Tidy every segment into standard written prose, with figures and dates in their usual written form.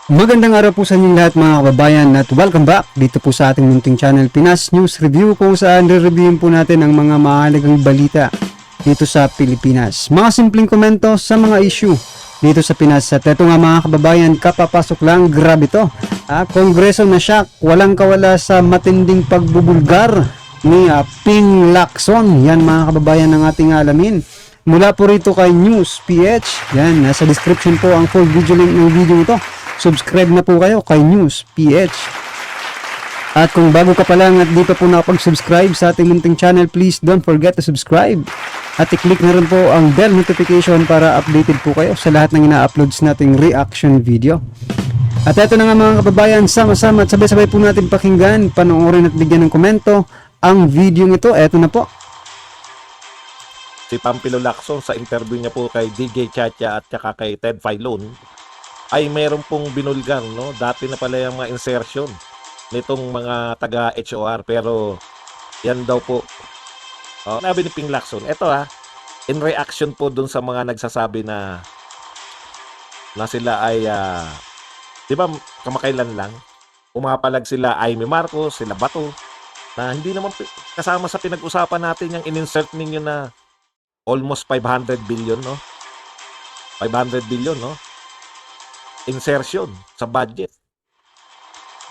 Magandang araw po sa inyong lahat mga kababayan at welcome back dito po sa ating munting channel Pinas News Review kung saan re-reviewin po natin ang mga mahalagang balita dito sa Pilipinas. Mga simpleng komento sa mga issue dito sa Pinas at ito nga mga kababayan, kapapasok lang, grabe to. Kongreso na shock, walang kawala sa matinding pagbubulgar ni Ping Lacson. Yan mga kababayan ang ating alamin. Mula po rito kay News PH. Yan, nasa description po ang full video link ng video ito. Subscribe na po kayo kay News PH. At kung bago ka pa lang at di pa po nakapag-subscribe sa ating munting channel, please don't forget to subscribe. At i-click na rin po ang bell notification para updated po kayo sa lahat ng ina-uploads nating reaction video. At eto na nga mga kababayan, sama-sama at sabay-sabay po natin pakinggan, panoorin at bigyan ng komento ang video ito. Eto na po. Si Pampilo Lacson sa interview niya po kay DJ Chacha at saka kay Ted Filon ay mayroon pong binulgang, no? Dati na pala yung mga insertion nitong mga taga HOR, pero yan daw po. Nabi ni Ping Lacson, eto in reaction po dun sa mga nagsasabi na sila ay di ba kamakailan lang umapalag sila Amy Marcos, sila Bato, na hindi naman kasama sa pinag-usapan natin yung in-insert ninyo na almost 500 billion, no? 500 billion, no? Insertion sa budget.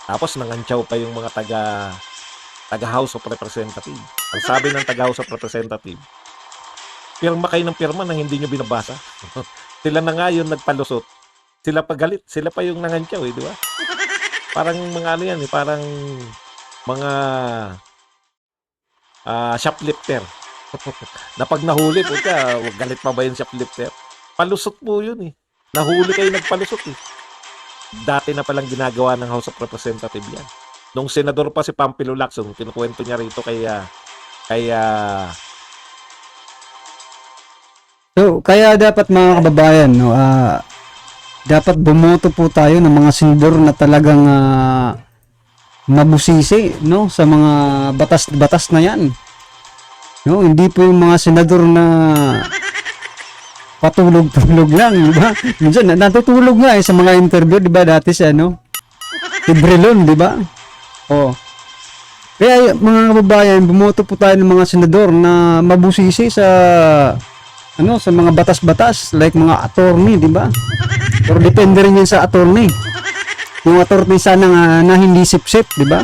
Tapos nangantsaw pa yung mga taga House of Representative. Ang sabi ng taga House of Representative, pirma kayo ng pirma nang hindi nyo binabasa. Sila na nga yung nagpalusot. Sila pa galit. Sila pa yung nangantsaw, di ba? Parang mga ano yan, parang mga shoplifter. Na pag nahuli po ka, galit pa ba yung shoplifter? Palusot po yun eh. Nahuli kayo nagpalusot eh. Dati na palang ginagawa ng House of Representative yan. Nung senador pa si Pampilo Lacson, kinukwento niya rito kaya Kaya dapat mga kababayan, no, dapat bumoto po tayo ng mga senador na talagang mabusisi, no, sa mga batas-batas na yan. No, hindi po yung mga senador na patulog-tulog lang, di ba? Minsan natutulog nga sa mga interview, di ba? Dati sa Tibrelon, di ba? Kaya mga kababayan, bumoto po tayo ng mga senador na mabusisi sa sa mga batas-batas, like mga attorney, di ba? Pero depende rin yan sa attorney. Yung attorney sana na hindi sip-sip, di ba?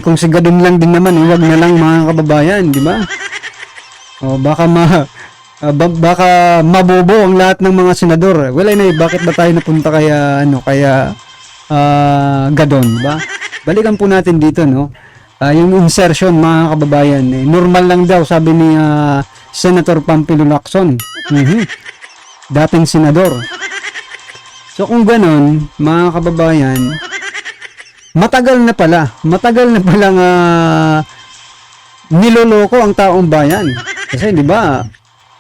Kung sigadin lang din naman, wag na lang mga kababayan, di ba? Baka mabobo ang lahat ng mga senador. Well, bakit ba tayo napunta kaya gadon, ba? Balikan po natin dito, no? Yung insertion mga kababayan, normal lang daw sabi ni Senator Pampilo Lacson. Dating senador. So kung ganon, mga kababayan, matagal na palang niloloko ang taong bayan. Kasi 'di ba?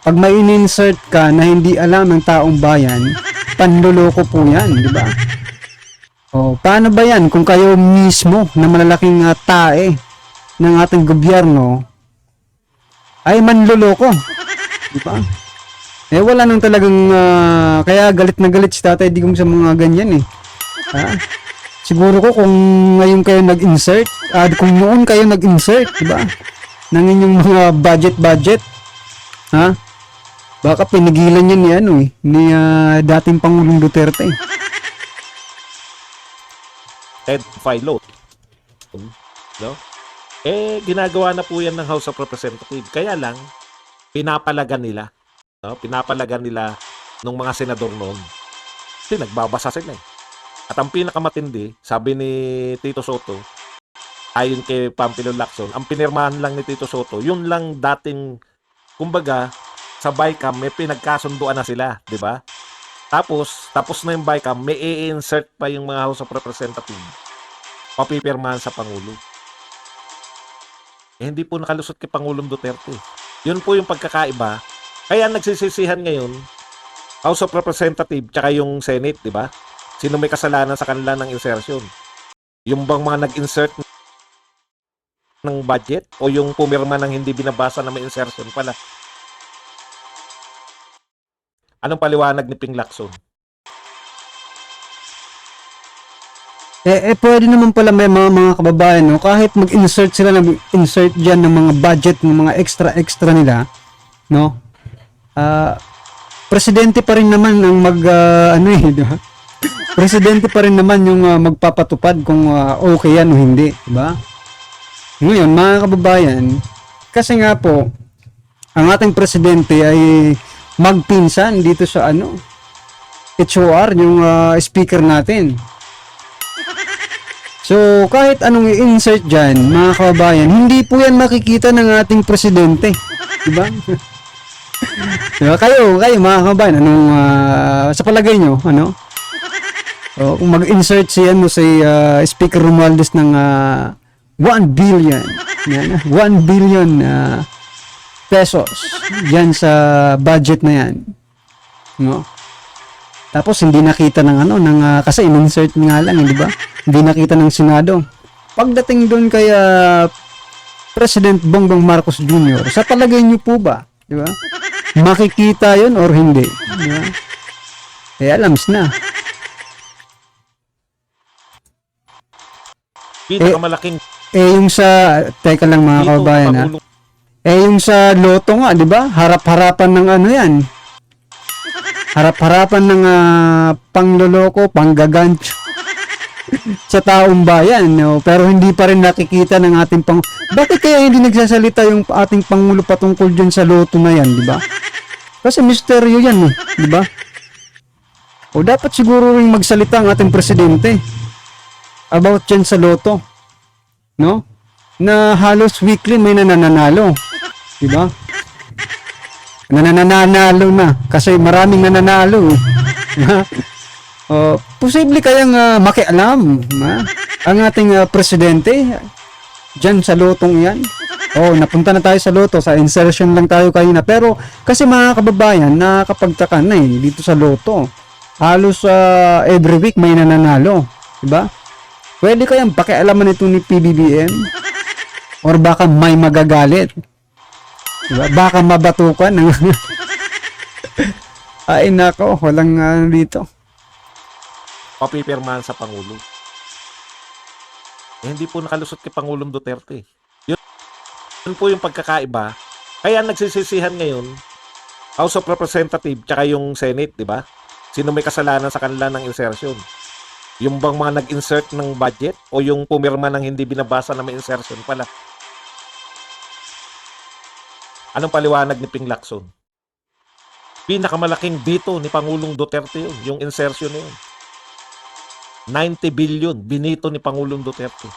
Pag may in-insert ka na hindi alam ng taong bayan, panloloko po 'yan, 'di ba? Paano ba 'yan kung kayo mismo na malalaking tae ng ating gobyerno ay manloloko, 'di ba? Wala nang talagang kaya galit na galit si Tatay Digong sa mga ganyan eh. Siguro ko kung ngayon kayo nag-insert, kung noon kayo nag-insert, 'di ba? Ng inyong mga budget, baka pinigilan yan ni dating Pangulong Duterte. Ted Filon, no? Ginagawa na po yan ng House of Representative. Kaya lang, pinapalagan nila, no? Pinapalagan nila nung mga senador noon. Kasi nagbabasa sila eh. At ang pinakamatindi, sabi ni Tito Soto, ayon kay Pampilo Lacson, ang pinirmahan lang ni Tito Soto, yun lang dating, kumbaga, sa BICAM may pinagkasunduan na sila, di ba? Tapos na yung BICAM, may i-insert pa yung mga House of Representatives, papipirmahan sa Pangulo. Hindi po nakalusot kay Pangulong Duterte. Yun po yung pagkakaiba. Kaya nagsisisihan ngayon, House of Representatives, tsaka yung Senate, di ba? Sino may kasalanan sa kanila ng insertion? Yung bang mga nag-insert ng budget o yung pumirma ng hindi binabasa na may insertion pala? Anong paliwanag ni Ping Lacson? Pwede naman pala may mga kababayan, no? Kahit mag-insert sila, insert dyan ng mga budget, ng mga extra nila, no? Presidente pa rin naman ang di ba? Presidente pa rin naman yung magpapatupad kung okay yan o hindi, di ba? Ngayon, mga kababayan, kasi nga po, ang ating presidente ay magpinsan dito sa HOR, yung speaker natin. So, kahit anong i-insert dyan, mga kababayan, hindi po yan makikita ng ating presidente. Diba? Diba? Kayo mga kababayan, sa palagay nyo, kung mag-insert si Speaker Romualdez ng 1 billion, yan, 1 billion pesos yan sa budget na yan. No? Tapos hindi nakita ng kasi in-insert nga lang, di ba? Hindi nakita ng Senado. Pagdating doon kay President Bongbong Marcos Jr., sa palagay niyo po ba, di ba? Makikita 'yon or hindi, di ba? Alams na. Pinakamalaking Yung sa teka lang mga kababayan, yung sa loto nga, di ba? Harap-harapan ng yan. Harap-harapan ng pangloloko, panggagancho sa taong bayan, no? Pero hindi pa rin nakikita ng ating Bakit kaya hindi nagsasalita yung ating pangulo patungkol dyan sa loto na yan, di ba? Kasi misteryo yan, di ba? O dapat siguro rin magsalita ang ating presidente about dyan sa loto, no? Na halos weekly may nananalo, di ba? Nananalo na kasi maraming nananalo. Posible kayang makialam ang ating presidente dyan sa lotong yan. Napunta na tayo sa loto, sa insertion lang tayo kanina. Pero kasi mga kababayan, nakakapagtaka na dito sa loto. Halos every week may nananalo, diba? Pwede kayang pakialaman ito ni PBBM or baka may magagalit. Diba? Baka mabatukan ng ay nako, walang dito. Papipirmahan sa Pangulo. Hindi po nakalusot kay Pangulong Duterte. Yun po yung pagkakaiba. Kaya nagsisisihan ngayon, House of Representatives tsaka yung Senate, di ba? Sino may kasalanan sa kanila ng insertion? Yung bang mga nag-insert ng budget o yung pumirma ng hindi binabasa na may insertion pala? Anong paliwanag ni Ping Lacson? Pinakamalaking dito ni Pangulong Duterte yun, yung insertion na yun. 90 billion binito ni Pangulong Duterte.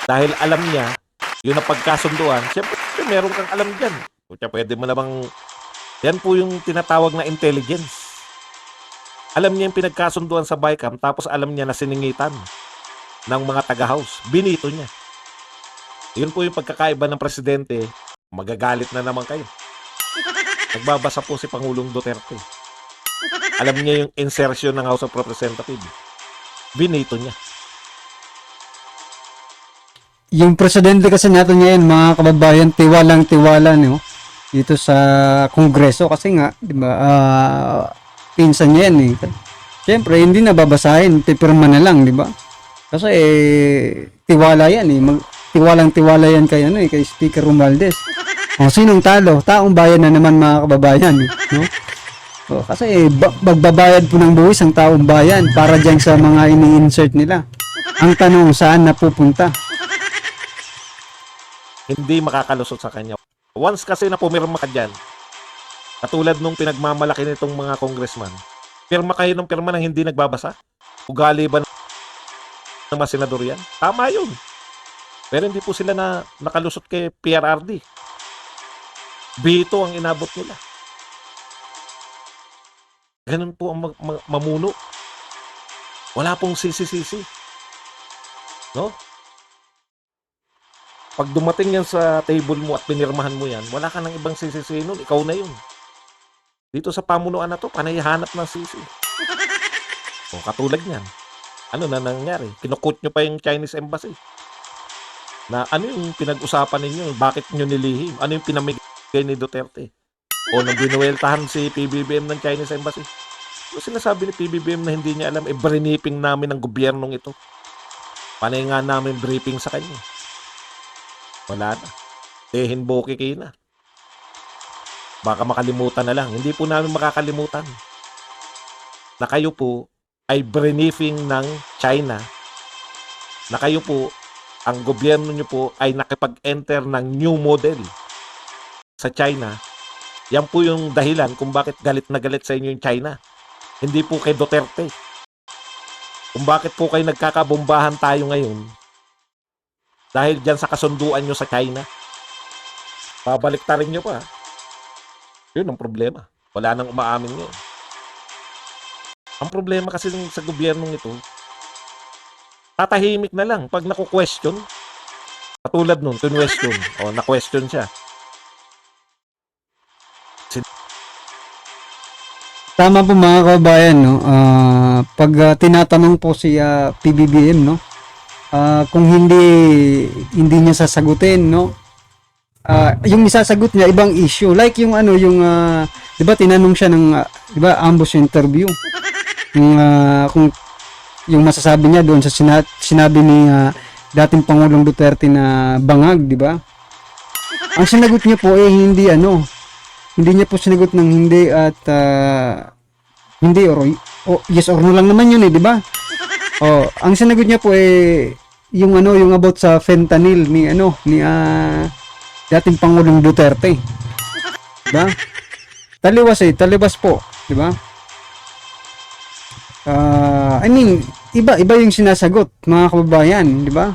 Dahil alam niya, yun ang pagkasunduan, siyempre meron kang alam dyan. Kaya pwede mo namang, yan po yung tinatawag na intelligence. Alam niya yung pinagkasunduan sa BICAM, tapos alam niya na siningitan ng mga taga-house. Binito niya. Yun po yung pagkakaiba ng presidente. Magagalit na naman kayo. Nagbabasa po si Pangulong Duterte. Alam niya yung insertion ng House of Representatives. Binito niya. Yung presidente kasi natin ngayon, mga kababayan, tiwalang-tiwala dito sa Kongreso kasi nga, di ba, pinsan niya yan Siyempre, hindi na babasahin, pipirma na lang, di ba? Kasi tiwala yan tiwalang-tiwala yan kay kay Speaker Romualdez. Sinong talo? Taong bayan na naman, mga kababayan, no? Kasi magbabayad po ng buwis ang taong bayan para diyan sa mga ini-insert nila. Ang tanong, saan napupunta? Hindi makakalusot sa kanya. Once kasi na pumirma ka dyan, katulad nung pinagmamalaki nitong mga congressman, pirma kayo ng pirma ng hindi nagbabasa? Ugali ba ng mga senador yan? Tama yun. Pero hindi po sila nakalusot kay PRRD. Bito ang inabot nila. Ganun po ang mamuno. Wala pong sisi-sisi. No? Pag dumating yan sa table mo at pinirmahan mo yan, wala ka ng ibang sisi-sisi nun. Ikaw na yun. Dito sa pamunuan na to, panahihanap ng sisi. Katulad niyan. Ano na nangyari? Kinukut nyo pa yung Chinese Embassy. Na ano yung pinag-usapan ninyo? Bakit nyo nilihim? Ano yung pinamigay ni Duterte? O nang binuweltahan si PBBM ng Chinese Embassy? So, sinasabi ni PBBM na hindi niya alam, briniping namin ang gobyernong ito. Panay nga namin briefing sa kanya. Wala na. Tehin boki na. Baka makalimutan na lang. Hindi po namin makakalimutan na kayo po ay briefing ng China, na kayo po, ang gobyerno nyo po ay nakipag-enter ng new model sa China. Yan po yung dahilan kung bakit galit na galit sa inyo yung China. Hindi po kay Duterte. Kung bakit po kayo nagkakabombahan tayo ngayon dahil dyan sa kasunduan nyo sa China. Pabaliktarin nyo pa. Yun ang problema. Wala nang umaamin ngayon. Ang problema kasi sa gobyernong ito, tatahimik na lang pag naku-question. Katulad nun, question. O, na-question siya. Tama po mga kababayan, no? Pag tinatanong po si PBBM, no? Kung hindi niya sasagutin, no? Yung isasagot niya ibang issue, like yung 'di ba tinanong siya ng 'di ba ambush interview. Kung yung masasabi niya doon sa sinabi ni dating Pangulong Duterte na bangag, 'di ba? Ang sinagot niya po hindi niya po sinagot ng hindi at hindi or yes or no lang naman yun di ba? Ang sinagot niya po yung about sa fentanyl ni dating Pangulong Duterte. Diba? Talibas po, di ba? Iba yung sinasagot, mga kababayan, di ba?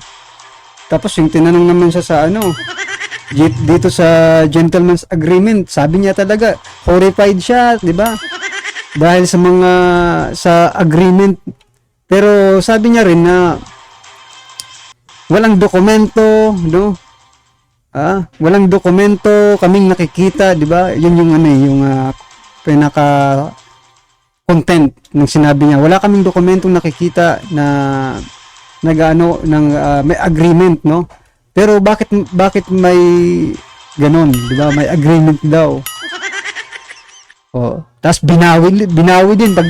Tapos yung tinanong naman siya sa dito sa gentleman's agreement, sabi niya talaga horrified siya, di ba? Dahil sa agreement. Pero sabi niya rin na walang dokumento, no? Walang dokumento kaming nakikita, di ba? Yun yung pinaka content ng sinabi niya. Wala kaming dokumentong nakikita na may agreement, no? Pero bakit may ganon, di ba? May agreement daw. Tapos binawi din pag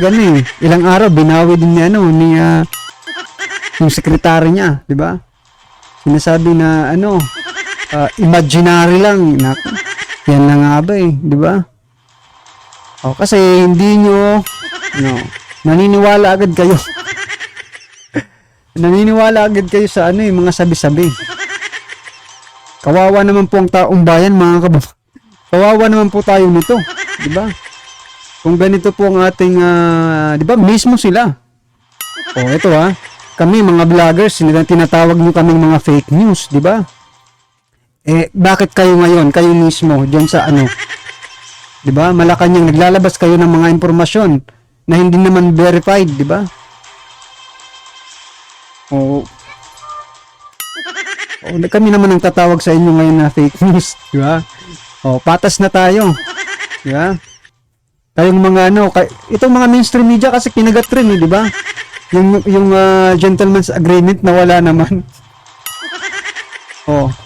ilang araw binawi din ni yung sekretary niya, di ba? Sinasabi na imaginary lang. Yan na nga ba di ba? Kasi hindi nyo naniniwala agad kayo. Naniniwala agad kayo sa mga sabi-sabi. Kawawa naman po ang taong bayan, mga kababayan. Kawawa naman po tayo nito, di ba? Kung ganito po ang ating di ba, mismo sila. Ito kami mga vloggers, tinatawag niyo kaming mga fake news, di ba? Bakit kayo ngayon, kayo mismo diyan sa di ba? Malacanang naglalabas kayo ng mga impormasyon na hindi naman verified, di ba? Kami naman ang tatawag sa inyo ngayon na fake news, di ba? Patas na tayo. Di ba? Kayong mga itong mga mainstream media kasi kinagat rin, di ba? Yung gentleman's agreement na wala naman.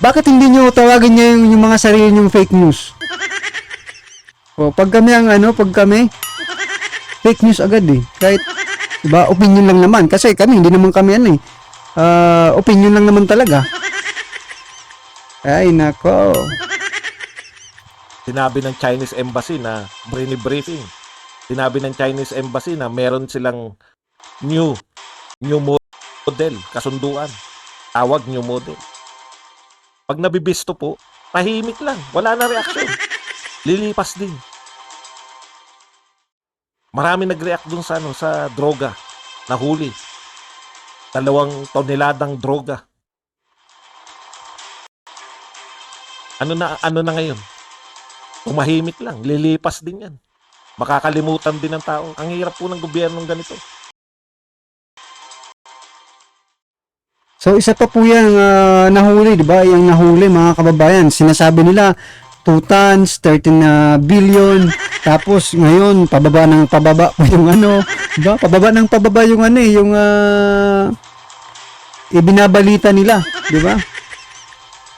Bakit hindi niyo tawagin niyo yung mga sarili niyong fake news? Pag kami fake news agad Kahit di ba, opinion lang naman kasi kami hindi naman kami opinion lang naman talaga. Ay nako. Sinabi ng Chinese Embassy na briefing. Sinabi ng Chinese Embassy na meron silang new model, kasunduan. Tawag new model. Pag nabibisto po, tahimik lang. Wala na reaksyon. Lilipas din. Marami nag-react dun sa droga. Nahuli. 2 toneladang droga. Ano na ngayon? Tumahimik lang, lilipas din yan. Makakalimutan din ng tao. Ang hirap po ng gobyernong ganito. So isa pa po yan nahuli, di ba? Yung nahuli mga kababayan, sinasabi nila 2 tons, 13 billion. Tapos ngayon pababa po yung di ba? Pababa yung yung ibinabalita nila, di ba?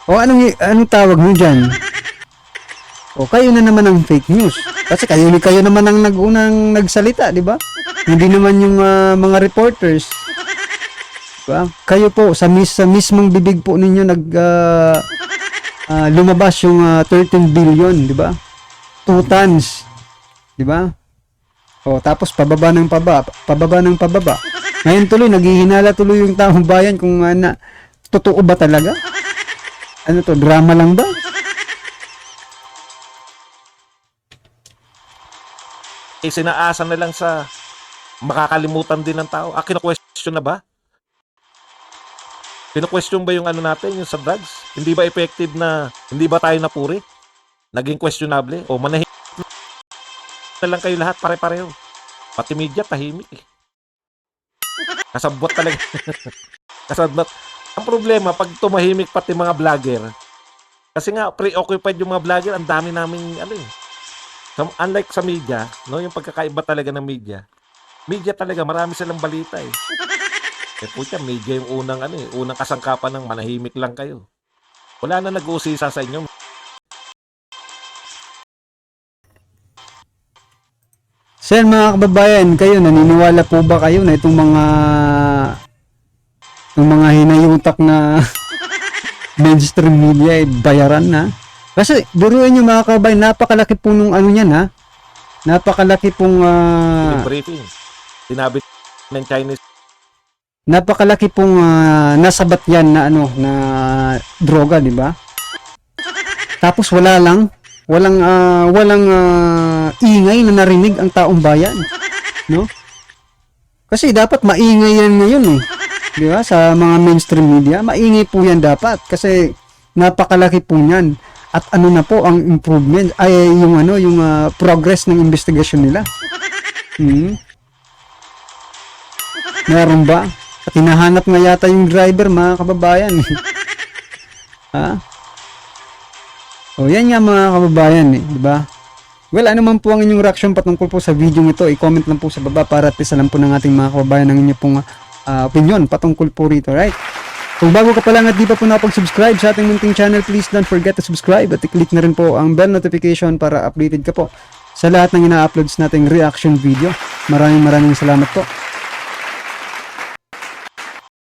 Anong tawag mo diyan? Kayo na naman ang fake news. Kasi kayo naman ang nag-unang nagsalita, di ba? Hindi naman yung mga reporters. Diba? Kayo po sa mismong bibig po ninyo lumabas yung 13 billion, di ba? 2 tons, di ba? O tapos pababa ng pababa. Ngayon tuloy naghihinala tuloy yung taong bayan kung totoo ba talaga? Ano to, drama lang ba? Sinaasa na lang sa makakalimutan din ng tao. Kino-question na ba? Kino-question ba yung natin, yung sa drugs? Hindi ba effective na, hindi ba tayo napuri? Naging questionable? O manahimik na lang kayo lahat, pare-pareho. Pati media, tahimik eh. Kasabot talaga. Kasabot. Ang problema, pag tumahimik pati mga vlogger, kasi nga, preoccupied yung mga vlogger, ang dami namin, unlike sa media, no, yung pagkakaiba talaga ng media talaga, marami silang balita eh. Pucha, media yung unang kasangkapan ng manahimik lang kayo. Wala na nag-uusisa sa inyo. Sir, mga kababayan, kayo, naniniwala po ba kayo na itong mga hinayutak na mainstream media ay bayaran na? Kasi, biruin nyo mga kababayan, napakalaki po nung niyan ha. Napakalaki pong briefing. Sinabi ng Chinese. Napakalaki pong nasabat yan na na droga, di ba? Tapos walang ingay na narinig ang taong bayan, no? Kasi dapat maingay yan ngayon eh. Di ba? Sa mga mainstream media, maingay po yan dapat kasi napakalaki po niyan. At ano na po ang improvement ay yung progress ng investigasyon nila. Meron ba? At hinahanap nga yata yung driver, mga kababayan. Ha? O yan nga mga kababayan, di ba? Well, ano man po ang inyong reaction patungkol po sa video nito, i-comment lang po sa baba para at least alam po ng ating mga kababayan ang inyong pong opinion patungkol po rito, right? Kung bago ka pa lang at di pa po nakapag-subscribe sa ating munting channel, please don't forget to subscribe at i-click na rin po ang bell notification para updated ka po sa lahat ng ina-uploads nating reaction video. Maraming salamat po.